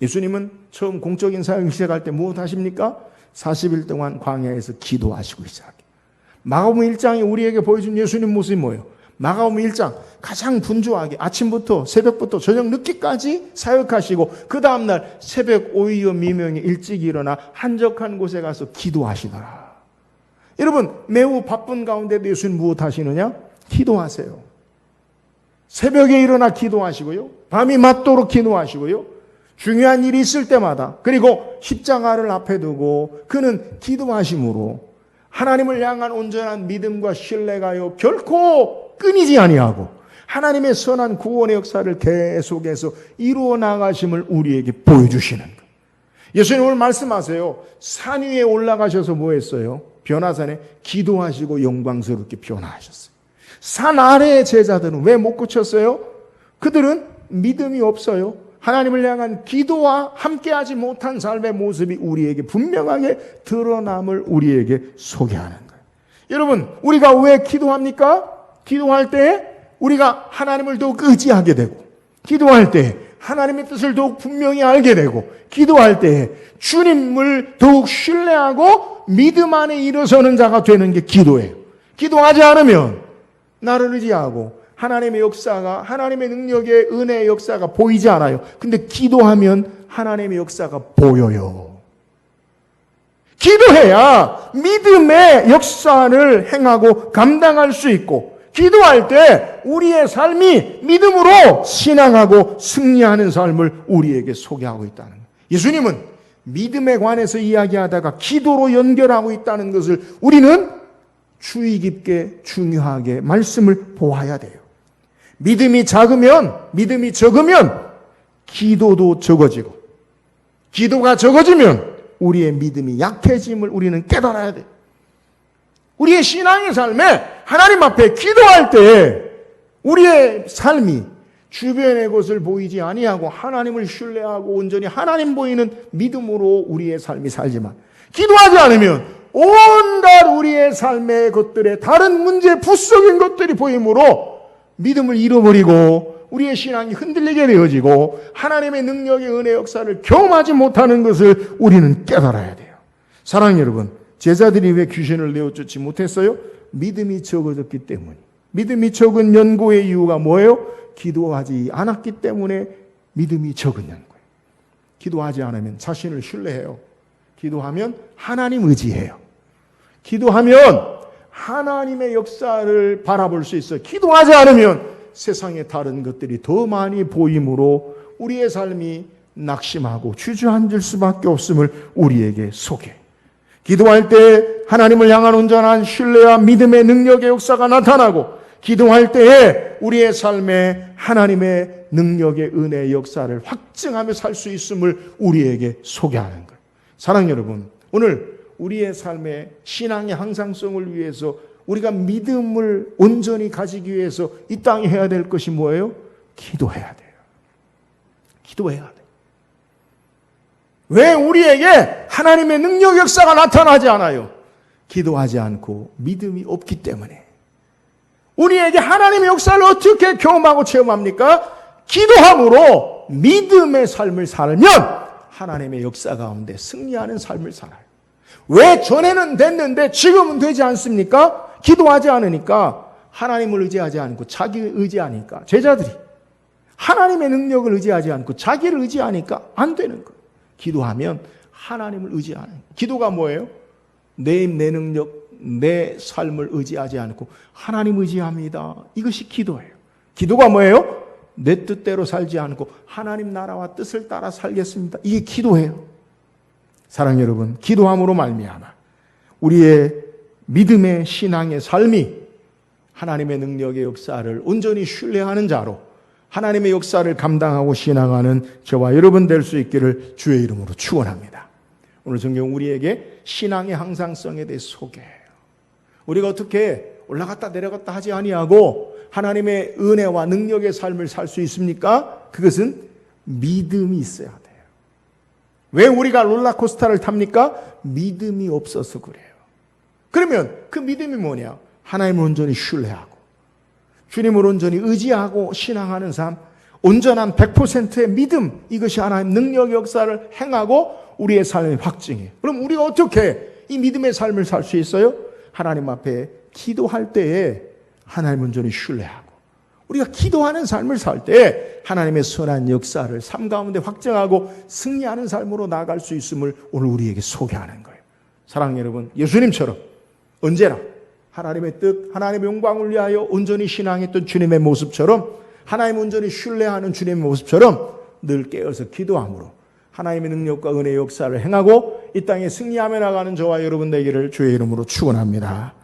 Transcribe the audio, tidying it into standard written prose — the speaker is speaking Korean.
예수님은 처음 공적인 사역을 시작할 때 무엇 하십니까? 40일 동안 광야에서 기도하시고 시작해요. 마가복음 1장이 우리에게 보여준 예수님 모습이 뭐예요? 마가복음 1장 가장 분주하게 아침부터 새벽부터 저녁 늦게까지 사역하시고 그 다음날 새벽 오이어 미명에 일찍 일어나 한적한 곳에 가서 기도하시더라. 여러분, 매우 바쁜 가운데도 예수님 무엇 하시느냐? 기도하세요. 새벽에 일어나 기도하시고요. 밤이 맞도록 기도하시고요. 중요한 일이 있을 때마다, 그리고 십자가를 앞에 두고 그는 기도하심으로 하나님을 향한 온전한 믿음과 신뢰가요 결코 끊이지 아니하고 하나님의 선한 구원의 역사를 계속해서 이루어 나가심을 우리에게 보여주시는 거예요. 예수님 오늘 말씀하세요. 산 위에 올라가셔서 뭐 했어요? 변화산에 기도하시고 영광스럽게 변화하셨어요. 산 아래의 제자들은 왜 못 고쳤어요? 그들은 믿음이 없어요. 하나님을 향한 기도와 함께하지 못한 삶의 모습이 우리에게 분명하게 드러남을 우리에게 소개하는 거예요. 여러분, 우리가 왜 기도합니까? 기도할 때 우리가 하나님을 더욱 의지하게 되고, 기도할 때 하나님의 뜻을 더욱 분명히 알게 되고, 기도할 때 주님을 더욱 신뢰하고 믿음 안에 일어서는 자가 되는 게 기도예요. 기도하지 않으면 나를 의지하고 하나님의 역사가, 하나님의 능력의 은혜의 역사가 보이지 않아요. 근데 기도하면 하나님의 역사가 보여요. 기도해야 믿음의 역사를 행하고 감당할 수 있고, 기도할 때 우리의 삶이 믿음으로 신앙하고 승리하는 삶을 우리에게 소개하고 있다는 거예요. 예수님은 믿음에 관해서 이야기하다가 기도로 연결하고 있다는 것을 우리는 주의 깊게 중요하게 말씀을 보아야 돼요. 믿음이 작으면, 믿음이 적으면 기도도 적어지고, 기도가 적어지면 우리의 믿음이 약해짐을 우리는 깨달아야 돼요. 우리의 신앙의 삶에 하나님 앞에 기도할 때 우리의 삶이 주변의 것을 보이지 아니하고 하나님을 신뢰하고 온전히 하나님 보이는 믿음으로 우리의 삶이 살지만, 기도하지 않으면 온갖 우리의 삶의 것들에 다른 문제, 부수적인 것들이 보이므로 믿음을 잃어버리고 우리의 신앙이 흔들리게 되어지고 하나님의 능력의 은혜 역사를 경험하지 못하는 것을 우리는 깨달아야 돼요. 사랑하는 여러분, 제자들이 왜 귀신을 내어쫓지 못했어요? 믿음이 적어졌기 때문에. 믿음이 적은 연고의 이유가 뭐예요? 기도하지 않았기 때문에 믿음이 적은 연고예요. 기도하지 않으면 자신을 신뢰해요. 기도하면 하나님 의지해요. 기도하면 하나님의 역사를 바라볼 수 있어요. 기도하지 않으면 세상의 다른 것들이 더 많이 보이므로 우리의 삶이 낙심하고 주저앉을 수밖에 없음을 우리에게 소개해요. 기도할 때 하나님을 향한 온전한 신뢰와 믿음의 능력의 역사가 나타나고, 기도할 때에 우리의 삶에 하나님의 능력의 은혜의 역사를 확증하며 살 수 있음을 우리에게 소개하는 거예요. 사랑하는 여러분, 오늘 우리의 삶의 신앙의 항상성을 위해서 우리가 믿음을 온전히 가지기 위해서 이 땅에 해야 될 것이 뭐예요? 기도해야 돼요. 기도해야 돼요. 왜 우리에게 하나님의 능력 역사가 나타나지 않아요? 기도하지 않고 믿음이 없기 때문에. 우리에게 하나님의 역사를 어떻게 경험하고 체험합니까? 기도함으로 믿음의 삶을 살면 하나님의 역사 가운데 승리하는 삶을 살아요. 왜 전에는 됐는데 지금은 되지 않습니까? 기도하지 않으니까, 하나님을 의지하지 않고 자기를 의지하니까. 제자들이 하나님의 능력을 의지하지 않고 자기를 의지하니까 안 되는 거예요. 기도하면 하나님을 의지하는 거예요. 기도가 뭐예요? 내 힘, 내 능력, 내 삶을 의지하지 않고 하나님 의지합니다. 이것이 기도예요. 기도가 뭐예요? 내 뜻대로 살지 않고 하나님 나라와 뜻을 따라 살겠습니다. 이게 기도예요. 사랑하는 여러분, 기도함으로 말미암아 우리의 믿음의 신앙의 삶이 하나님의 능력의 역사를 온전히 신뢰하는 자로 하나님의 역사를 감당하고 신앙하는 저와 여러분 될 수 있기를 주의 이름으로 축원합니다. 오늘 성경 우리에게 신앙의 항상성에 대해 소개해요. 우리가 어떻게 올라갔다 내려갔다 하지 아니하고 하나님의 은혜와 능력의 삶을 살 수 있습니까? 그것은 믿음이 있어야 돼요. 왜 우리가 롤러코스터를 탑니까? 믿음이 없어서 그래요. 그러면 그 믿음이 뭐냐? 하나님을 온전히 신뢰하고 주님을 온전히 의지하고 신앙하는 삶, 온전한 100%의 믿음, 이것이 하나님 능력 역사를 행하고 우리의 삶의 확증이에요. 그럼 우리가 어떻게 이 믿음의 삶을 살 수 있어요? 하나님 앞에 기도할 때에 하나님 온전히 신뢰하고, 우리가 기도하는 삶을 살 때 하나님의 선한 역사를 삶 가운데 확증하고 승리하는 삶으로 나아갈 수 있음을 오늘 우리에게 소개하는 거예요. 사랑하는 여러분, 예수님처럼 언제나 하나님의 뜻, 하나님의 영광을 위하여 온전히 신앙했던 주님의 모습처럼, 하나님 온전히 신뢰하는 주님의 모습처럼 늘 깨어서 기도함으로 하나님의 능력과 은혜의 역사를 행하고 이 땅에 승리하며 나가는 저와 여러분 되기를 주의 이름으로 축원합니다.